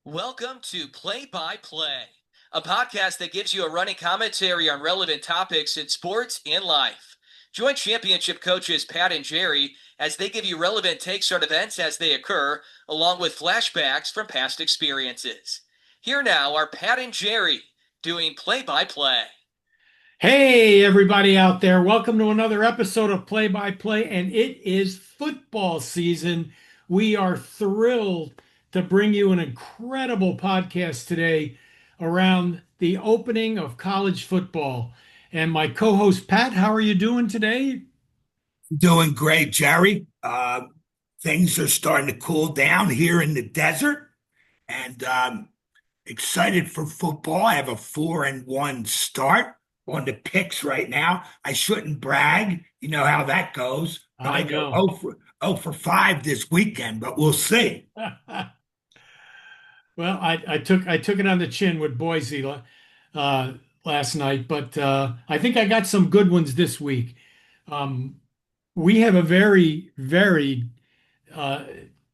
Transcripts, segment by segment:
Welcome to Play by Play, a podcast that gives you a running commentary on relevant topics in sports and life. Join championship coaches Pat and Jerry as they give you relevant takes on events as they occur, along with flashbacks from past experiences. Here now are Pat and Jerry doing Play by Play. Hey, everybody out there. Welcome to another episode of Play by Play, and it is football season. We are thrilled to bring you an incredible podcast today around the opening of college football. And my co-host Pat, how are you doing today? Doing great, Jerry. Things are starting to cool down here in the desert, and excited for football. I have a 4-1 start on the picks right now. I shouldn't brag. You know how that goes. I I go know. 0 for 5 this weekend, but we'll see. Well, I took it on the chin with Boise last night, but I think I got some good ones this week. Um, we have a very uh,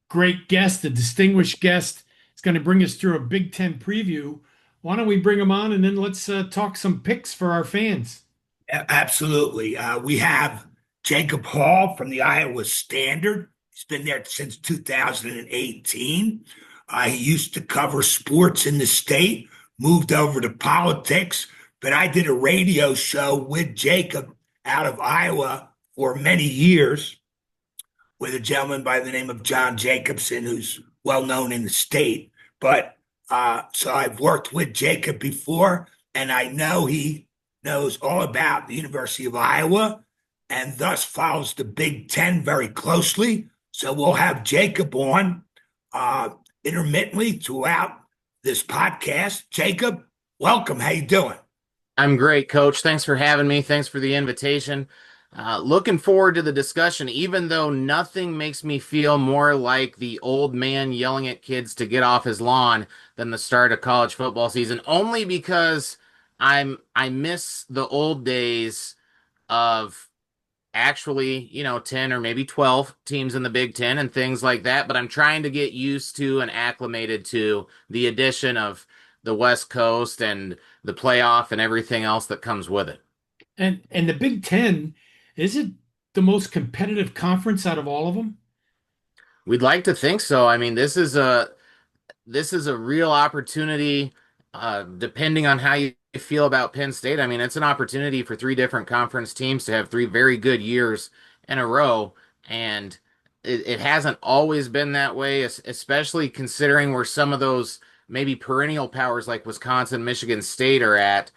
great guest, a distinguished guest. Is going to bring us through a Big Ten preview. Why don't we bring him on and then let's talk some picks for our fans? Absolutely. We have Jacob Hall from the Iowa Standard. He's been there since 2018. He used to cover sports in the state, moved over to politics, but I did a radio show with Jacob out of Iowa for many years with a gentleman by the name of John Jacobson, who's well known in the state. But so I've worked with Jacob before, and I know he knows all about the University of Iowa and thus follows the Big Ten very closely. So we'll have Jacob on uh, intermittently throughout this podcast. Jacob, welcome. How you doing? I'm great, Coach. Thanks for having me. Thanks for the invitation. Looking forward to the discussion, even though nothing makes me feel more like the old man yelling at kids to get off his lawn than the start of college football season, only because I miss the old days of actually, 10 or maybe 12 teams in the Big Ten and things like that. But I'm trying to get used to and acclimated to the addition of the West Coast and the playoff and everything else that comes with it. And the Big Ten, is it the most competitive conference out of all of them? We'd like to think so. I mean, this is a real opportunity, depending on how you feel about Penn State. I mean, it's an opportunity for three different conference teams to have three very good years in a row, and it hasn't always been that way, especially considering where some of those maybe perennial powers like Wisconsin, Michigan State are at.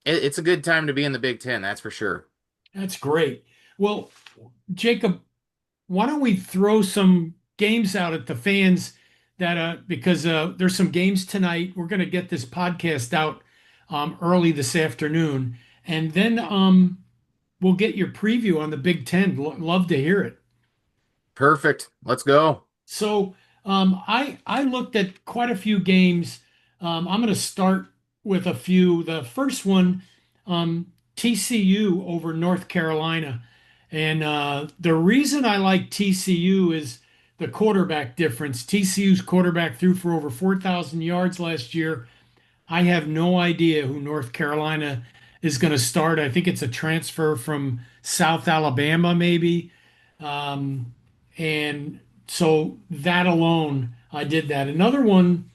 It's a good time to be in the Big Ten, that's for sure. That's great. Well, Jacob, why don't we throw some games out at the fans that because there's some games tonight. We're going to get this podcast out early this afternoon, and then we'll get your preview on the Big Ten. Love to hear it. Perfect. Let's go. So I looked at quite a few games. I'm going to start with a few. The first one, TCU over North Carolina, and the reason I like TCU is the quarterback difference. TCU's quarterback threw for over 4,000 yards last year. I have no idea who North Carolina is going to start. I think it's a transfer from South Alabama, maybe. Um, and so that alone, I did that. Another one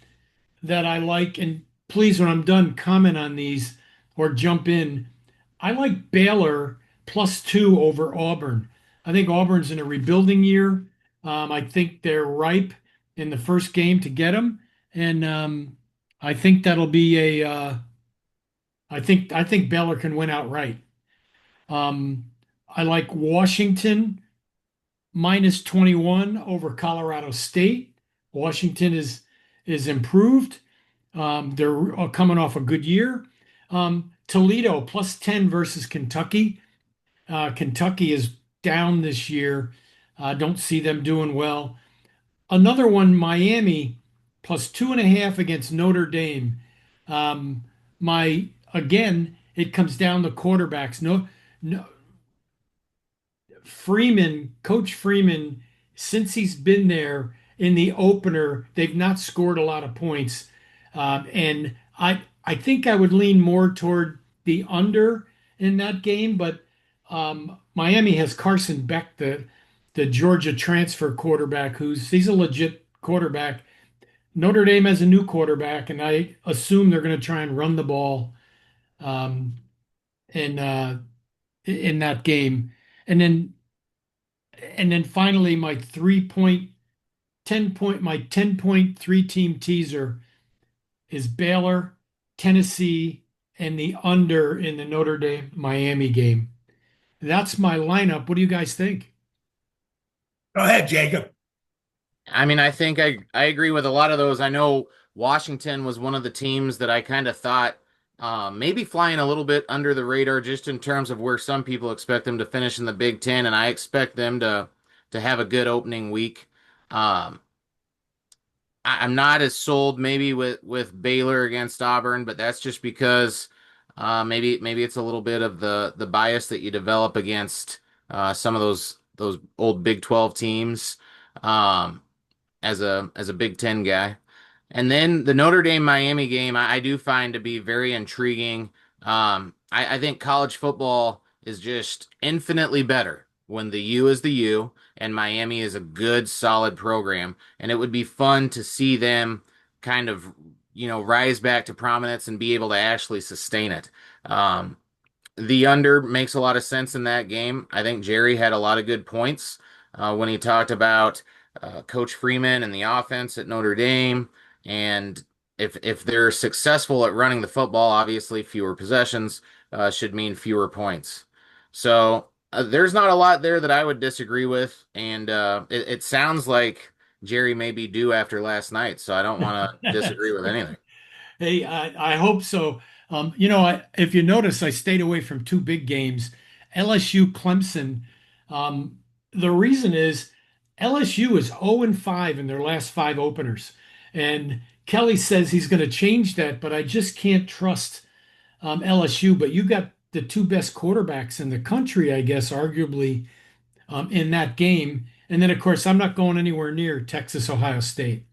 that I like, and please, when I'm done, comment on these or jump in. I like Baylor +2 over Auburn. I think Auburn's in a rebuilding year. I think they're ripe in the first game to get them, and I think that'll be a. I think Baylor can win outright. I like Washington -21 over Colorado State. Washington is improved. They're coming off a good year. Toledo +10 versus Kentucky. Kentucky is down this year. Don't see them doing well. Another one, Miami +2.5 against Notre Dame. Um, my again, it comes down to quarterbacks. No, Freeman, Coach Freeman, since he's been there, in the opener, they've not scored a lot of points. And I think I would lean more toward the under in that game, but Miami has Carson Beck, the Georgia transfer quarterback, he's a legit quarterback. Notre Dame has a new quarterback, and I assume they're going to try and run the ball um, in that game. And then finally my 10.3 team teaser is Baylor, Tennessee, and the under in the Notre Dame Miami game. That's my lineup. What do you guys think? Go ahead, Jacob. I mean, I think I agree with a lot of those. I know Washington was one of the teams that I kind of thought maybe flying a little bit under the radar just in terms of where some people expect them to finish in the Big Ten, and I expect them to have a good opening week. Um, I'm not as sold maybe with Baylor against Auburn, but that's just because maybe it's a little bit of the bias that you develop against some of those old Big 12 teams. Um, as a Big Ten guy. And then the Notre Dame Miami game, I do find to be very intriguing. I think college football is just infinitely better when the U is the U and Miami is a good, solid program. And it would be fun to see them kind of, rise back to prominence and be able to actually sustain it. The under makes a lot of sense in that game. I think Jerry had a lot of good points when he talked about Coach Freeman and the offense at Notre Dame. And if they're successful at running the football, obviously fewer possessions should mean fewer points. So there's not a lot there that I would disagree with. And it sounds like Jerry may be due after last night. So I don't want to disagree with anything. Hey, I hope so. If you notice, I stayed away from two big games, LSU Clemson. The reason is LSU is 0-5 in their last five openers. And Kelly says he's going to change that, but I just can't trust LSU. But you got the two best quarterbacks in the country, I guess, arguably, in that game. And then, of course, I'm not going anywhere near Texas, Ohio State.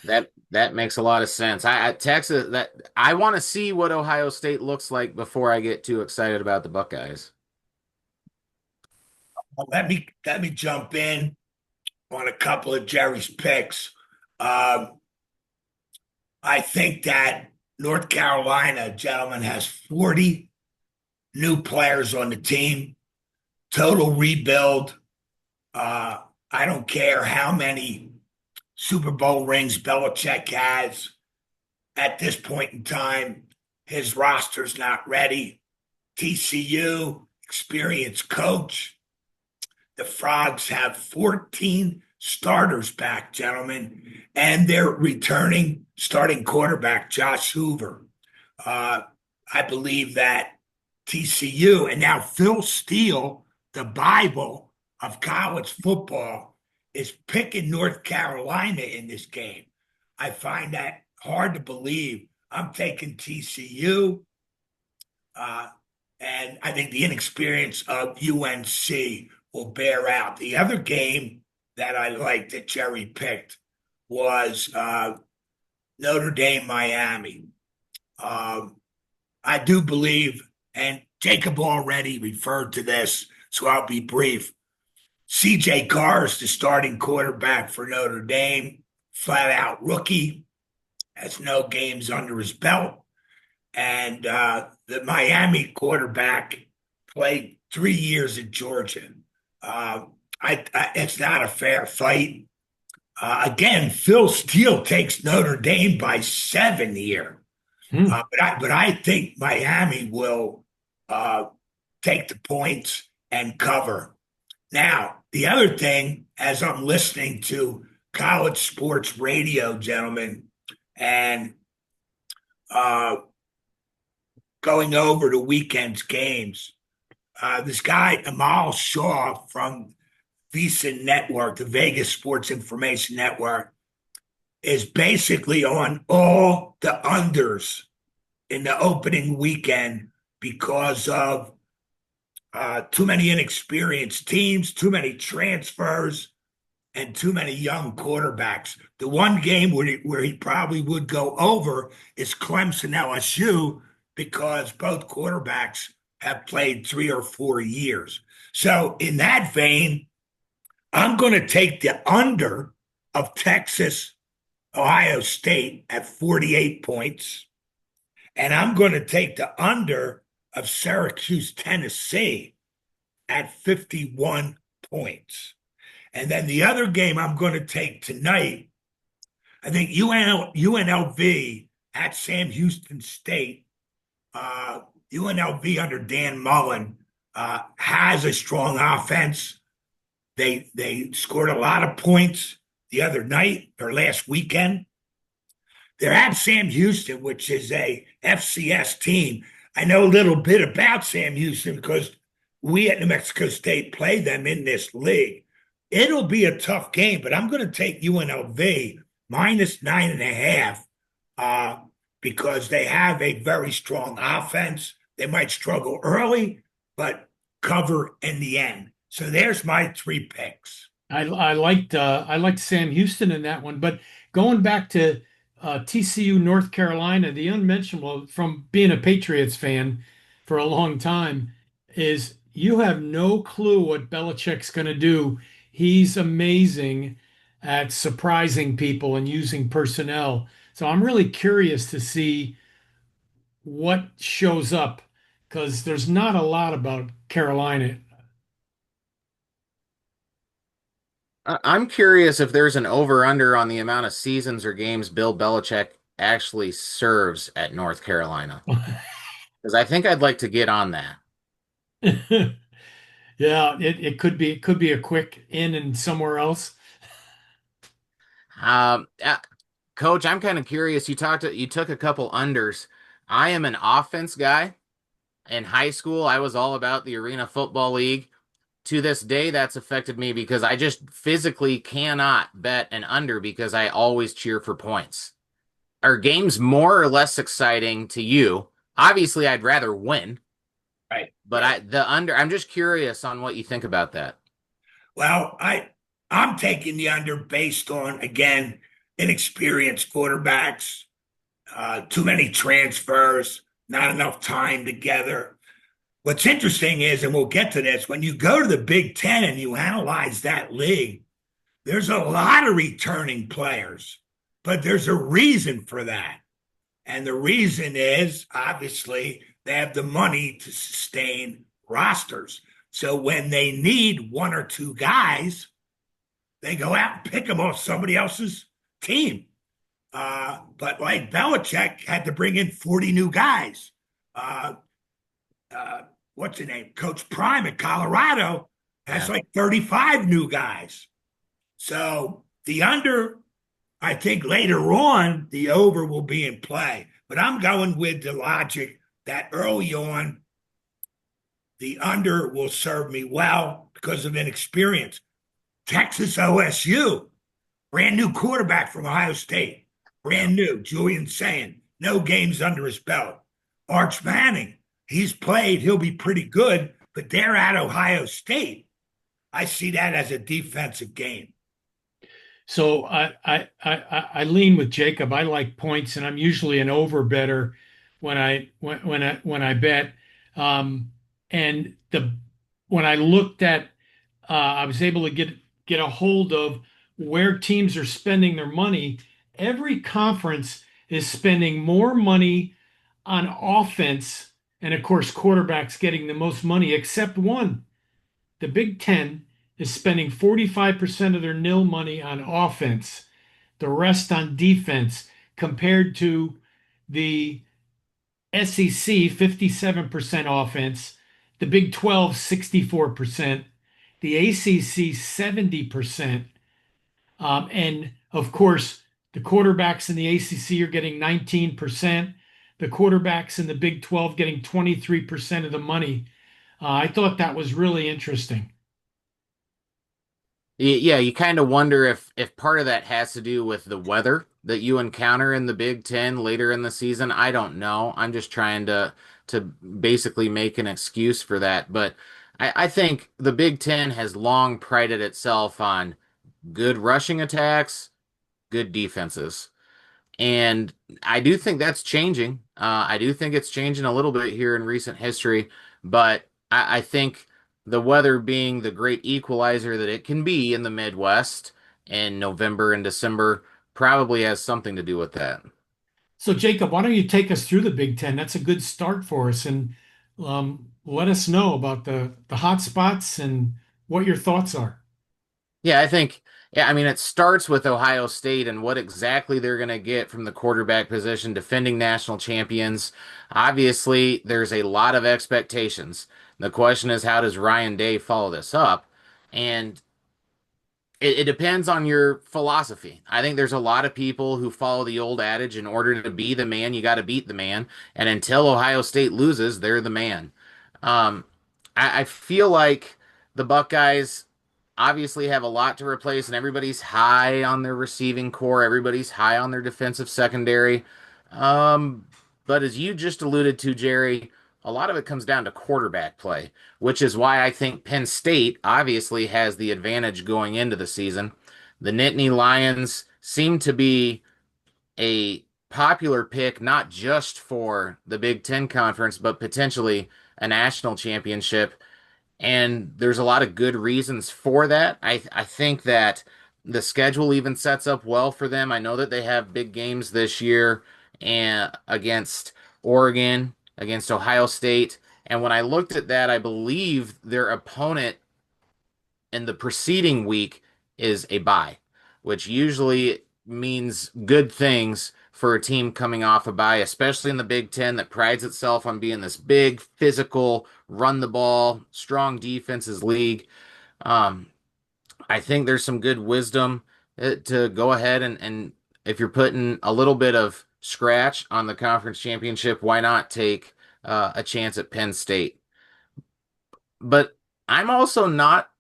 That makes a lot of sense. Texas, that I want to see what Ohio State looks like before I get too excited about the Buckeyes. Let me jump in on a couple of Jerry's picks. I think that North Carolina, gentlemen, has 40 new players on the team, total rebuild. I don't care how many Super Bowl rings Belichick has. At this point in time, his roster's not ready. TCU, experienced coach. The Frogs have 14 starters back, gentlemen, and they're returning starting quarterback Josh Hoover. I believe that TCU, and now Phil Steele, the Bible of college football, is picking North Carolina in this game. I find that hard to believe. I'm taking TCU, and I think the inexperience of UNC will bear out. The other game that I liked that Jerry picked was Notre Dame Miami. I do believe, and Jacob already referred to this, so I'll be brief. CJ Carr is the starting quarterback for Notre Dame, flat out rookie, has no games under his belt. And the Miami quarterback played 3 years at Georgia. It's not a fair fight. Again, Phil Steele takes Notre Dame by 7 here. But I think Miami will take the points and cover. Now, the other thing, as I'm listening to college sports radio, gentlemen, and going over the weekend's games, this guy, Amal Shaw from VSiN Network, the Vegas Sports Information Network, is basically on all the unders in the opening weekend because of too many inexperienced teams, too many transfers, and too many young quarterbacks. The one game where he probably would go over is Clemson LSU because both quarterbacks have played 3 or 4 years. So, in that vein, I'm going to take the under of Texas, Ohio State at 48 points. And I'm going to take the under of Syracuse, Tennessee at 51 points. And then the other game I'm going to take tonight, I think UNLV at Sam Houston State. UNLV under Dan Mullen has a strong offense. They scored a lot of points the other night or last weekend. They're at Sam Houston, which is a FCS team. I know a little bit about Sam Houston because we at New Mexico State play them in this league. It'll be a tough game, but I'm going to take UNLV minus 9.5 because they have a very strong offense. They might struggle early, but cover in the end. So there's my 3 picks. I liked Sam Houston in that one, but going back to TCU North Carolina, the unmentionable from being a Patriots fan for a long time is you have no clue what Belichick's going to do. He's amazing at surprising people and using personnel. So I'm really curious to see what shows up because there's not a lot about Carolina. I'm curious if there's an over/under on the amount of seasons or games Bill Belichick actually serves at North Carolina, because I think I'd like to get on that. Yeah, it could be a quick in and somewhere else. Um, uh, Coach, I'm kind of curious. You took a couple unders. I am an offense guy. In high school, I was all about the Arena Football League. To this day, that's affected me because I just physically cannot bet an under because I always cheer for points. Are games more or less exciting to you? Obviously, I'd rather win, Right. but the under, I'm just curious on what you think about that. Well, I'm taking the under based on, again, inexperienced quarterbacks, too many transfers, not enough time together. What's interesting is, and we'll get to this, when you go to the Big Ten and you analyze that league, there's a lot of returning players, but there's a reason for that. And the reason is, obviously, they have the money to sustain rosters. So when they need 1 or 2 guys, they go out and pick them off somebody else's team. But like Belichick had to bring in 40 new guys. What's his name? Coach Prime at Colorado has like 35 new guys. So the under, I think later on, the over will be in play. But I'm going with the logic that early on, the under will serve me well because of inexperience. Texas OSU, brand new quarterback from Ohio State, brand new, Julian Sayin, no games under his belt. Arch Manning, he's played, he'll be pretty good, but they're at Ohio State. I see that as a defensive game. So I lean with Jacob. I like points, and I'm usually an over better when I bet. And the when I looked at, I was able to get a hold of where teams are spending their money. Every conference is spending more money on offense, and of course, quarterbacks getting the most money, except one. The Big Ten is spending 45% of their nil money on offense, the rest on defense, compared to the SEC, 57% offense, the Big 12, 64%, the ACC, 70%. And of course, the quarterbacks in the ACC are getting 19%. The quarterbacks in the Big 12 getting 23% of the money. I thought that was really interesting. Yeah, you kind of wonder if part of that has to do with the weather that you encounter in the Big Ten later in the season. I don't know. I'm just trying to basically make an excuse for that. But I think the Big Ten has long prided itself on good rushing attacks, good defenses. And I do think that's changing. I do think it's changing a little bit here in recent history, but I think the weather being the great equalizer that it can be in the Midwest in November and December probably has something to do with that. So, Jacob, why don't you take us through the Big Ten? That's a good start for us, and let us know about the hot spots and what your thoughts are. Yeah, I mean, it starts with Ohio State and what exactly they're going to get from the quarterback position, defending national champions. Obviously, there's a lot of expectations. The question is, how does Ryan Day follow this up? And it depends on your philosophy. I think there's a lot of people who follow the old adage, in order to be the man, you got to beat the man. And until Ohio State loses, they're the man. Um, I feel like the Buckeyes obviously have a lot to replace, and everybody's high on their receiving core, everybody's high on their defensive secondary. Um, but as you just alluded to, Jerry, a lot of it comes down to quarterback play, which is why I think Penn State obviously has the advantage going into the season. The Nittany Lions seem to be a popular pick, not just for the Big Ten Conference, but potentially a national championship. And there's a lot of good reasons for that. I think that the schedule even sets up well for them. I know that they have big games this year and against Oregon, against Ohio State. And when I looked at that, I believe their opponent in the preceding week is a bye, which usually means good things for a team coming off a bye, especially in the Big Ten that prides itself on being this big, physical, run the ball, strong defenses league. Um, I think there's some good wisdom to go ahead and if you're putting a little bit of scratch on the conference championship, why not take a chance at Penn State? But I'm also not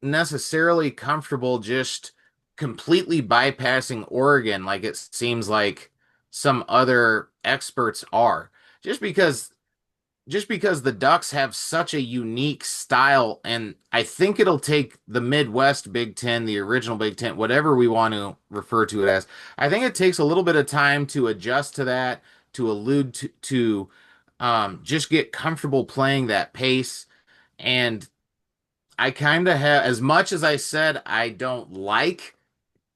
necessarily comfortable just completely bypassing Oregon like it seems like some other experts are. Just because just because the Ducks have such a unique style, and I think it'll take the Midwest Big Ten, the original Big Ten, whatever we want to refer to it as. I think it takes a little bit of time to adjust to that, to allude to just get comfortable playing that pace. And I kind of have, as much as I said I don't like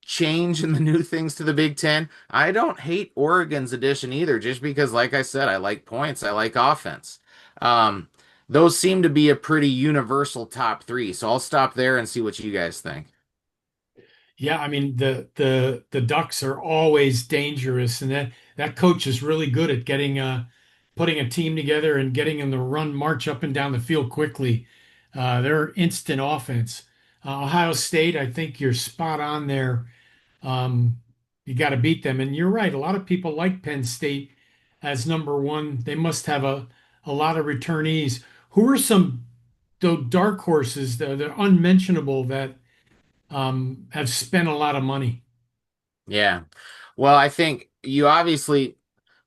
change in the new things to the Big Ten, I don't hate Oregon's addition either, just because, like I said, I like points, I like offense. Um, those seem to be a pretty universal top three, so I'll stop there and see what you guys think. Yeah, I mean the Ducks are always dangerous, and that coach is really good at getting putting a team together and getting them to run march up and down the field quickly. They're instant offense. Ohio State, I think you're spot on there. You got to beat them, and you're right. A lot of people like Penn State as number one. They must have a lot of returnees. Who are some dark horses, the unmentionable that have spent a lot of money? Yeah. Well, I think you obviously,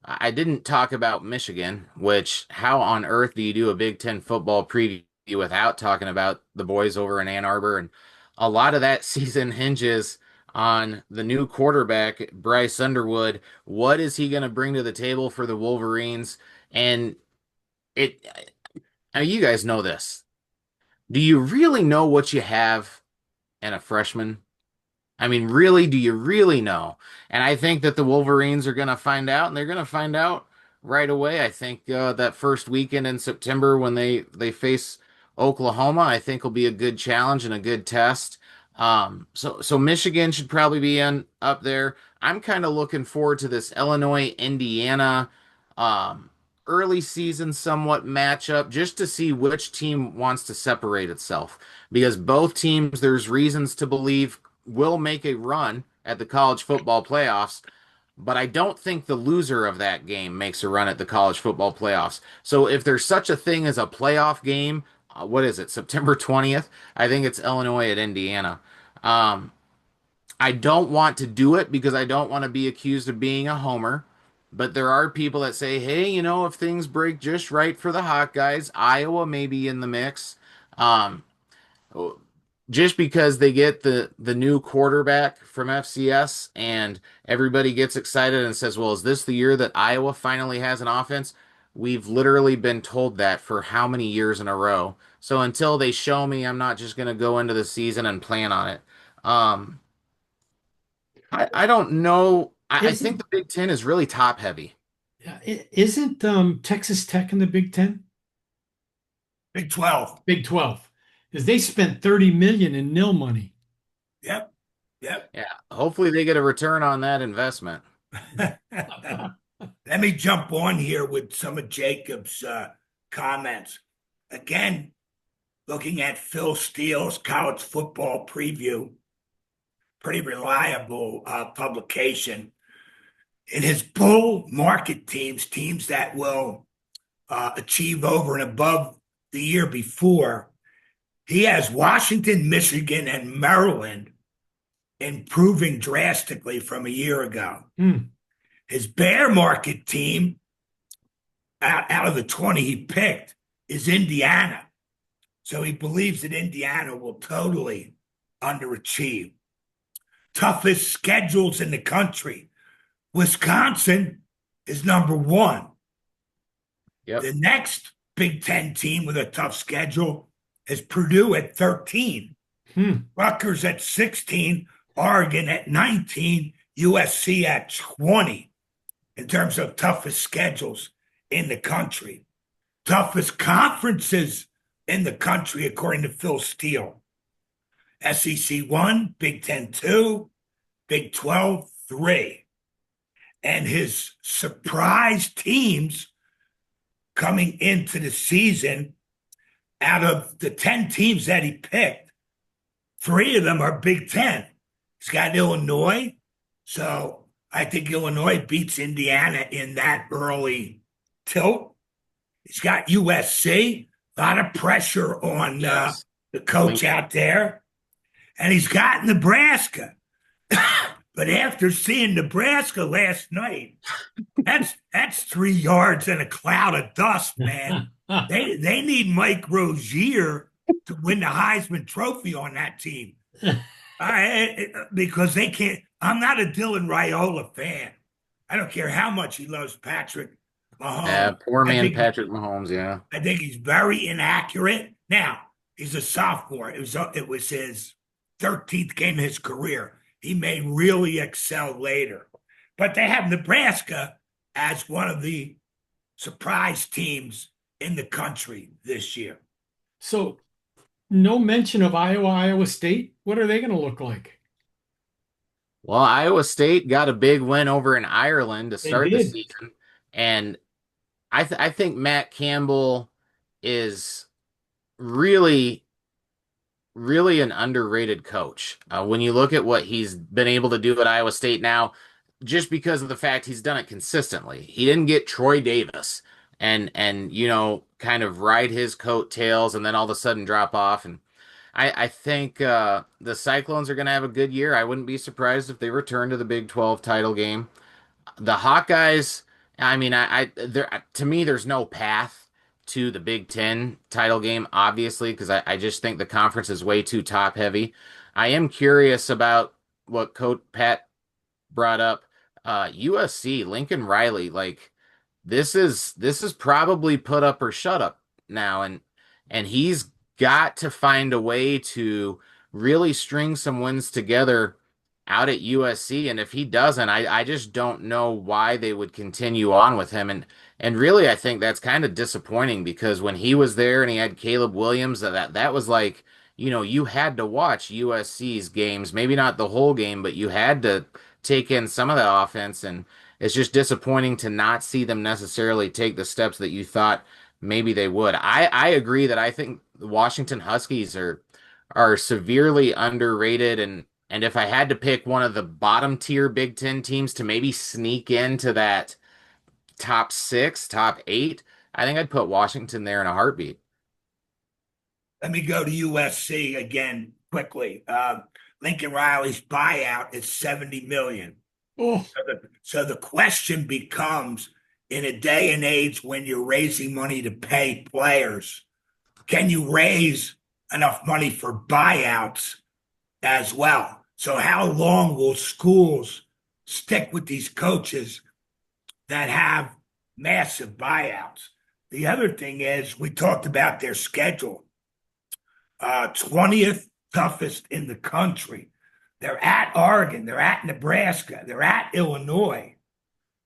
I didn't talk about Michigan, which how on earth do you do a Big Ten football preview without talking about the boys over in Ann Arbor? And a lot of that season hinges on the new quarterback, Bryce Underwood. What is he going to bring to the table for the Wolverines? And it, you guys know this. Do you really know what you have in a freshman? I mean, really, do you really know? And I think that the Wolverines are going to find out, and they're going to find out right away. I think that first weekend in September when they face Oklahoma, I think will be a good challenge and a good test. So Michigan should probably be in up there. I'm kind of looking forward to this Illinois Indiana um, early season somewhat matchup just to see which team wants to separate itself because both teams there's reasons to believe will make a run at the college football playoffs, but I don't think the loser of that game makes a run at the college football playoffs. So if there's such a thing as a playoff game, what is it, September 20th? I think it's Illinois at Indiana. Um, I don't want to do it because I don't want to be accused of being a homer. But there are people that say, hey, if things break just right for the Hawkeyes, Iowa may be in the mix. Um, just because they get the new quarterback from FCS and everybody gets excited and says, "Well, is this the year that Iowa finally has an offense?" We've literally been told that for how many years in a row. So until they show me, I'm not just going to go into the season and plan on it. Um, I don't know. I think Isn't the Big Ten is really top heavy. isn't Texas Tech in the Big Ten? Big 12. Big 12. Because they spent 30 million in nil money. Yep. Yep. Yeah, hopefully they get a return on that investment. Let me jump on here with some of Jacob's comments. Again, looking at Phil Steele's college football preview, pretty reliable publication. In his bull market teams that will achieve over and above the year before, he has Washington, Michigan, and Maryland improving drastically from a year ago. His bear market team, out of the 20 he picked, is Indiana. So he believes that Indiana will totally underachieve. Toughest schedules in the country. Wisconsin is number one. Yep. The next Big Ten team with a tough schedule is Purdue at 13. Rutgers at 16, Oregon at 19, USC at 20 in terms of toughest schedules in the country. Toughest conferences in the country, according to Phil Steele. SEC 1, Big Ten 2, Big 12 3. And his surprise teams coming into the season, out of the 10 teams that he picked, 3 of them are Big Ten. He's got Illinois, so I think Illinois beats Indiana in that early tilt. He's got USC, a lot of pressure on the coach out there. And he's got Nebraska. But after seeing Nebraska last night, that's 3 yards and a cloud of dust, man. They need Mike Rozier to win the Heisman Trophy on that team. Because they can't. I'm not a Dylan Raiola fan. I don't care how much he loves Patrick Mahomes. Yeah, poor man Patrick Mahomes, yeah. I think he's very inaccurate. Now, he's a sophomore. It was his 13th game of his career. He may really excel later. But they have Nebraska as one of the surprise teams in the country this year. So, no mention of Iowa State. What are they going to look like? Well, Iowa State got a big win over in Ireland to start the season. And I think Matt Campbell is really an underrated coach. When you look at what he's been able to do at Iowa State now, just because of the fact he's done it consistently. He didn't get Troy Davis and kind of ride his coattails and then all of a sudden drop off. And I think the Cyclones are going to have a good year. I wouldn't be surprised if they return to the Big 12 title game. The Hawkeyes, I mean, to me, there's no path to the Big Ten title game, obviously, because I just think the conference is way too top heavy. I am curious about what Coach Pat brought up. USC, Lincoln Riley, like this is probably put up or shut up now, and he's got to find a way to really string some wins together out at USC. And if he doesn't, I just don't know why they would continue on with him. And really, I think that's kind of disappointing because when he was there and he had Caleb Williams, that was like, you had to watch USC's games, maybe not the whole game, but you had to take in some of that offense. And it's just disappointing to not see them necessarily take the steps that you thought maybe they would. I agree that I think the Washington Huskies are severely underrated. And if I had to pick one of the bottom tier Big Ten teams to maybe sneak into that top 6, top 8, I think I'd put Washington there in a heartbeat. Let me go to USC again quickly. Lincoln Riley's buyout is $70 million. Oh. So the question becomes, in a day and age when you're raising money to pay players, can you raise enough money for buyouts as well. So how long will schools stick with these coaches that have massive buyouts? The other thing is we talked about their schedule. 20th toughest in the country. They're at Oregon, they're at Nebraska, they're at Illinois,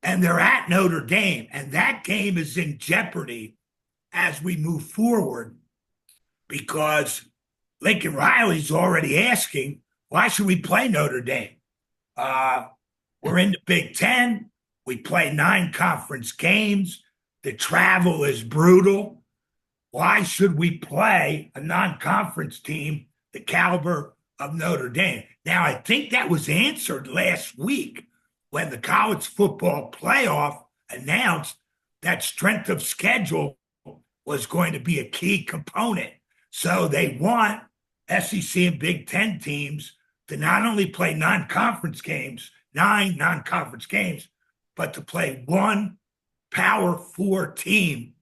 and they're at Notre Dame. And that game is in jeopardy as we move forward because Lincoln Riley's already asking, why should we play Notre Dame? We're in the Big Ten. We play 9 conference games. The travel is brutal. Why should we play a non-conference team the caliber of Notre Dame? Now, I think that was answered last week when the college football playoff announced that strength of schedule was going to be a key component. So they want SEC and Big Ten teams to not only play non-conference games, 9 non-conference games, but to play one Power 4 team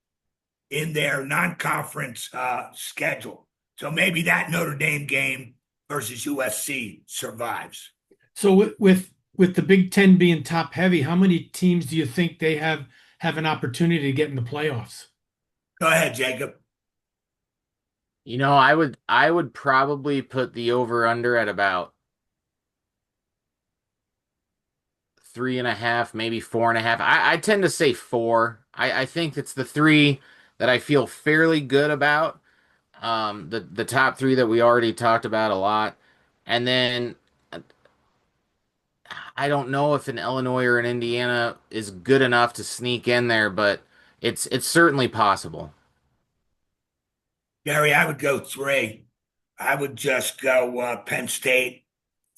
in their non-conference schedule. So maybe that Notre Dame game versus USC survives. So with the Big Ten being top heavy, how many teams do you think they have an opportunity to get in the playoffs? Go ahead, Jacob. I would probably put the over under at about 3.5, maybe 4.5. I tend to say 4. I think it's the 3 that I feel fairly good about. The top 3 that we already talked about a lot, and then I don't know if an Illinois or an Indiana is good enough to sneak in there, but it's certainly possible. Gary, I would go 3. I would just go Penn State,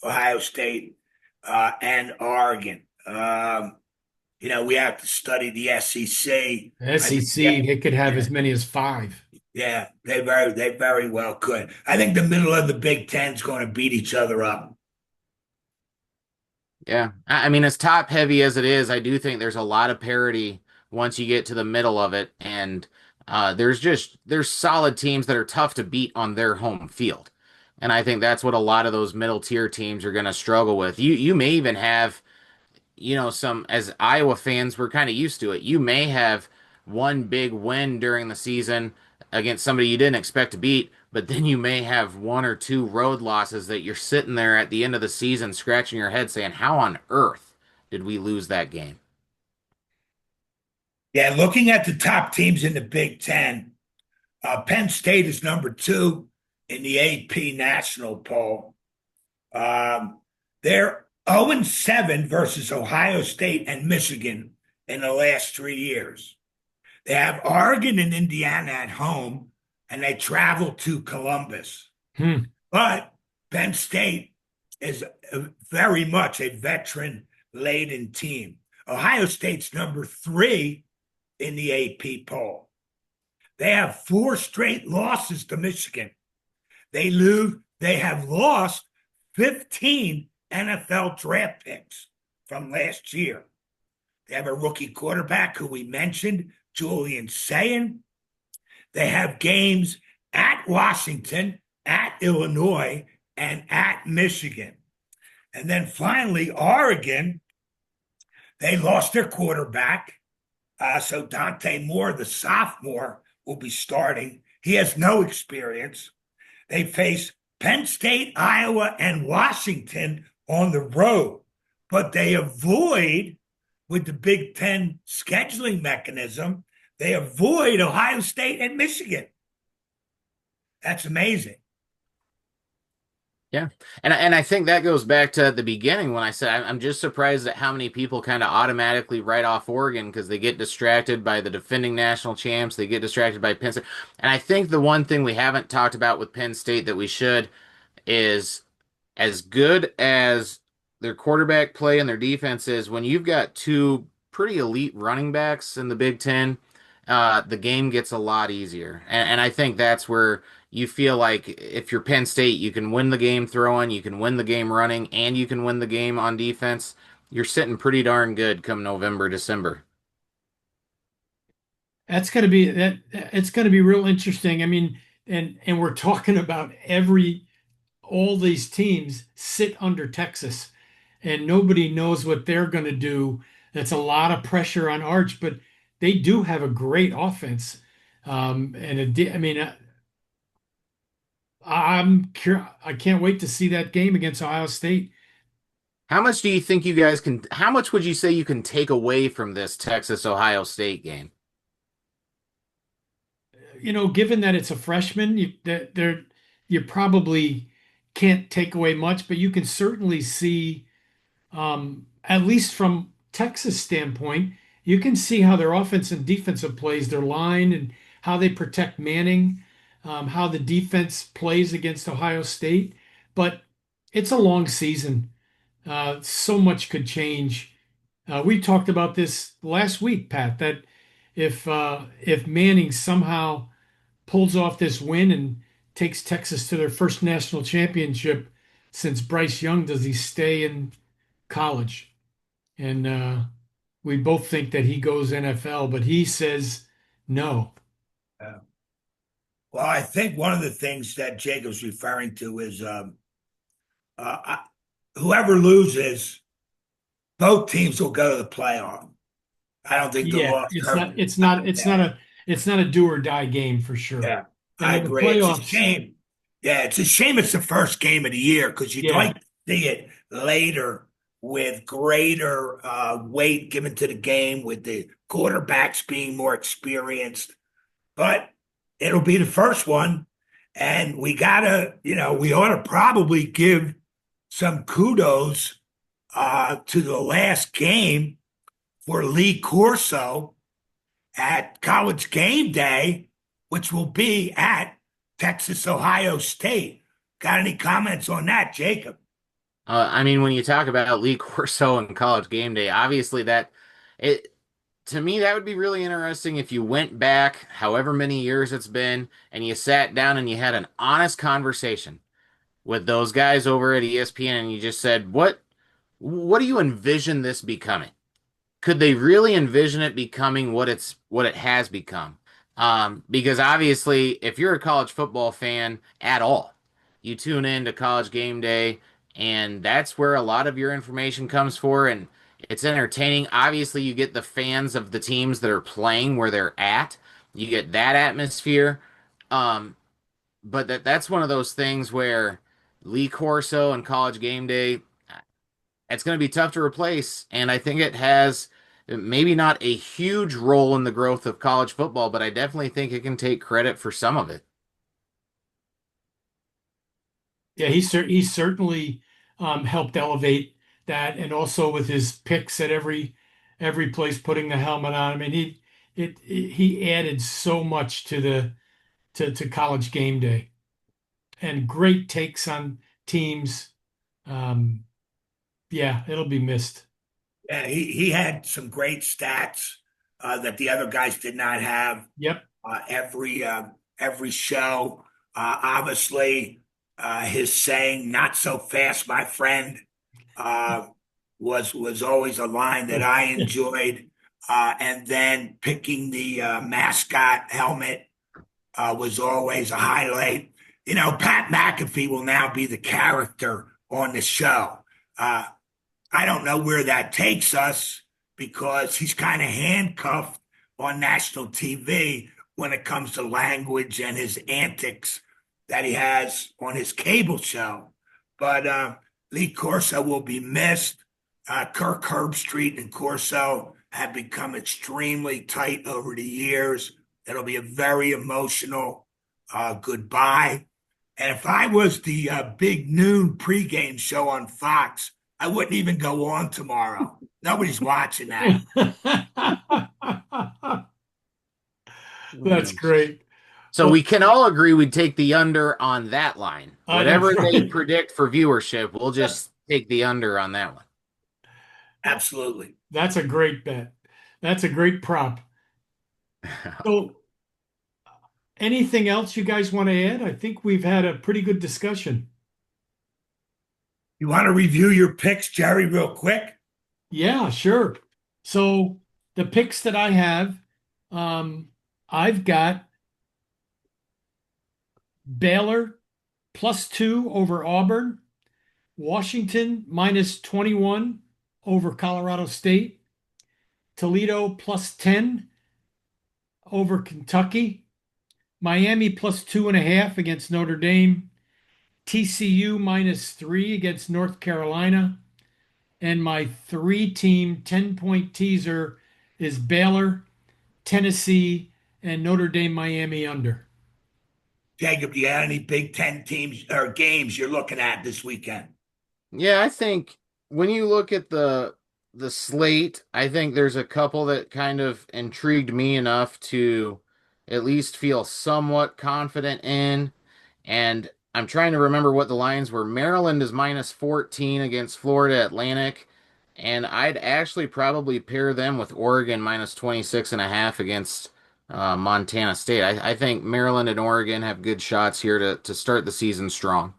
Ohio State, and Oregon. We have to study the SEC. SEC, they could have as many as 5. Yeah, they very well could. I think the middle of the Big Ten is going to beat each other up. Yeah. I mean, as top heavy as it is, I do think there's a lot of parity once you get to the middle of it. And there's solid teams that are tough to beat on their home field. And I think that's what a lot of those middle tier teams are going to struggle with. You may even have, some, as Iowa fans, we're kind of used to it. You may have one big win during the season against somebody you didn't expect to beat, but then you may have 1 or 2 road losses that you're sitting there at the end of the season scratching your head saying, how on earth did we lose that game? Yeah, looking at the top teams in the Big Ten, Penn State is number 2 in the AP national poll. They're 0-7 versus Ohio State and Michigan in the last 3 years. They have Oregon and Indiana at home, and they travel to Columbus. But Penn State is very much a veteran-laden team. Ohio State's number 3 in the AP poll. They have 4 straight losses to Michigan. They have lost 15 NFL draft picks from last year. They have a rookie quarterback who we mentioned, Julian Sayin. They have games at Washington, at Illinois, and at Michigan. And then finally, Oregon, they lost their quarterback. So Dante Moore, the sophomore, will be starting. He has no experience. They face Penn State, Iowa, and Washington on the road, but they avoid, with the Big Ten scheduling mechanism, they avoid Ohio State and Michigan. That's amazing. Yeah. And I think that goes back to the beginning when I said I'm just surprised at how many people kind of automatically write off Oregon because they get distracted by the defending national champs. They get distracted by Penn State. And I think the one thing we haven't talked about with Penn State that we should is as good as their quarterback play and their defense is, when you've got 2 pretty elite running backs in the Big Ten, the game gets a lot easier. And I think that's where you feel like if you're Penn State, you can win the game throwing, you can win the game running, and you can win the game on defense. You're sitting pretty darn good come November, December. It's going to be real interesting. I mean, and we're talking about all these teams sit under Texas, and nobody knows what they're going to do. That's a lot of pressure on Arch, but they do have a great offense. I mean, I can't wait to see that game against Ohio State. How much do you think you guys can, how much would you say you can take away from this Texas Ohio State game? Given that it's a freshman, you probably can't take away much, but you can certainly see, at least from Texas standpoint, you can see how their offense and defensive plays, their line, and how they protect Manning, how the defense plays against Ohio State. But it's a long season. So much could change. We talked about this last week, Pat, that if Manning somehow pulls off this win and takes Texas to their first national championship since Bryce Young, does he stay in college? And we both think that he goes NFL, but he says no. Yeah. Well, I think one of the things that Jacob's referring to is uh, whoever loses, both teams will go to the playoff. I don't think the Yeah, loss hurt. it's not a do or die game for sure. Yeah, And I in the agree. It's a playoffs, shame. Yeah, it's a shame it's the first game of the year because you'd yeah, like to see it later with greater weight given to the game, with the quarterbacks being more experienced. But it'll be the first one. And we gotta, we ought to probably give some kudos to the last game for Lee Corso at College Game Day, which will be at Texas Ohio State. Got any comments on that, Jacob? I mean, when you talk about Lee Corso and College Game Day, obviously it to me that would be really interesting if you went back however many years it's been and you sat down and you had an honest conversation with those guys over at ESPN and you just said, what do you envision this becoming? Could they really envision it becoming what it has become? Because obviously, if you're a college football fan at all, you tune in to College Game Day, and that's where a lot of your information comes for, and it's entertaining. Obviously, you get the fans of the teams that are playing where they're at. You get that atmosphere. Um, but that's one of those things where Lee Corso and College Game Day, it's going to be tough to replace. And I think it has maybe not a huge role in the growth of college football, but I definitely think it can take credit for some of it. yeah, he certainly helped elevate that, and also with his picks at every place, putting the helmet on. I mean, he added so much to to College Game Day, and great takes on teams. Um, yeah, it'll be missed. Yeah, he had some great stats that the other guys did not have. Yep. Every show, obviously, his saying "not so fast, my friend," uh, was always a line that I enjoyed. And then picking the mascot helmet was always a highlight. Pat McAfee will now be the character on the show. Uh, I don't know where that takes us because he's kind of handcuffed on national TV when it comes to language and his antics that he has on his cable show. But Lee Corso will be missed. Kirk Herbstreit and Corso have become extremely tight over the years. It'll be a very emotional goodbye. And if I was the big noon pregame show on Fox, I wouldn't even go on tomorrow. Nobody's watching that. That's great. So we can all agree we'd take the under on that line. Whatever That's they right. predict for viewership, we'll just take the under on that one. Absolutely. That's a great bet. That's a great prop. So, anything else you guys want to add? I think we've had a pretty good discussion. You want to review your picks, Jerry, real quick? Yeah, sure. So the picks that I have, I've got Baylor +2 over Auburn. Washington -21 over Colorado State. Toledo +10 over Kentucky. Miami +2.5 against Notre Dame. TCU -3 against North Carolina. And my 3-team 10-point teaser is Baylor, Tennessee, and Notre Dame Miami under. Jacob, do you have any Big Ten teams or games you're looking at this weekend? Yeah, I think when you look at the slate, I think there's a couple that kind of intrigued me enough to at least feel somewhat confident in. And I'm trying to remember what the lines were. Maryland is -14 against Florida Atlantic. And I'd actually probably pair them with Oregon -26.5 against Montana State. I think Maryland and Oregon have good shots here to start the season strong.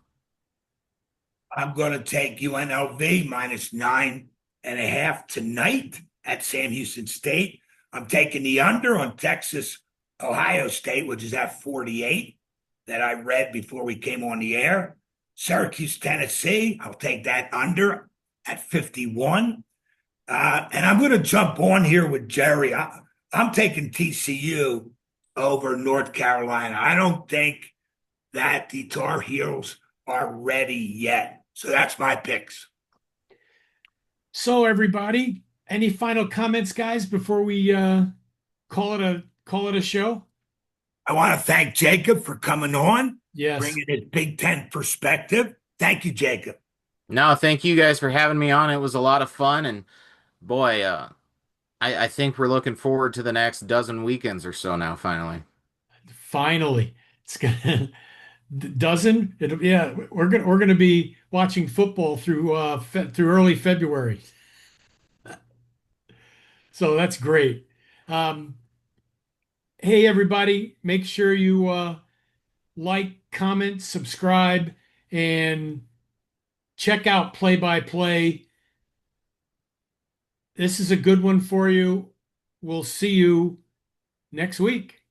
I'm going to take UNLV -9.5 tonight at Sam Houston State. I'm taking the under on Texas, Ohio State, which is at 48 that I read before we came on the air. Syracuse, Tennessee, I'll take that under at 51. And I'm going to jump on here with Jerry. I'm taking TCU over North Carolina. I don't think that the Tar Heels are ready yet. So that's my picks. So everybody, any final comments, guys, before we call it a show? I want to thank Jacob for coming on, Yes. bringing his Big Ten perspective. Thank you, Jacob. No, thank you guys for having me on. It was a lot of fun, and boy, I think we're looking forward to the next dozen weekends or so now. Finally, it's gonna dozen. Yeah, we're gonna be watching football through through early February. So that's great. Hey everybody, make sure you like, comment, subscribe, and check out Play by Play. This is a good one for you. We'll see you next week.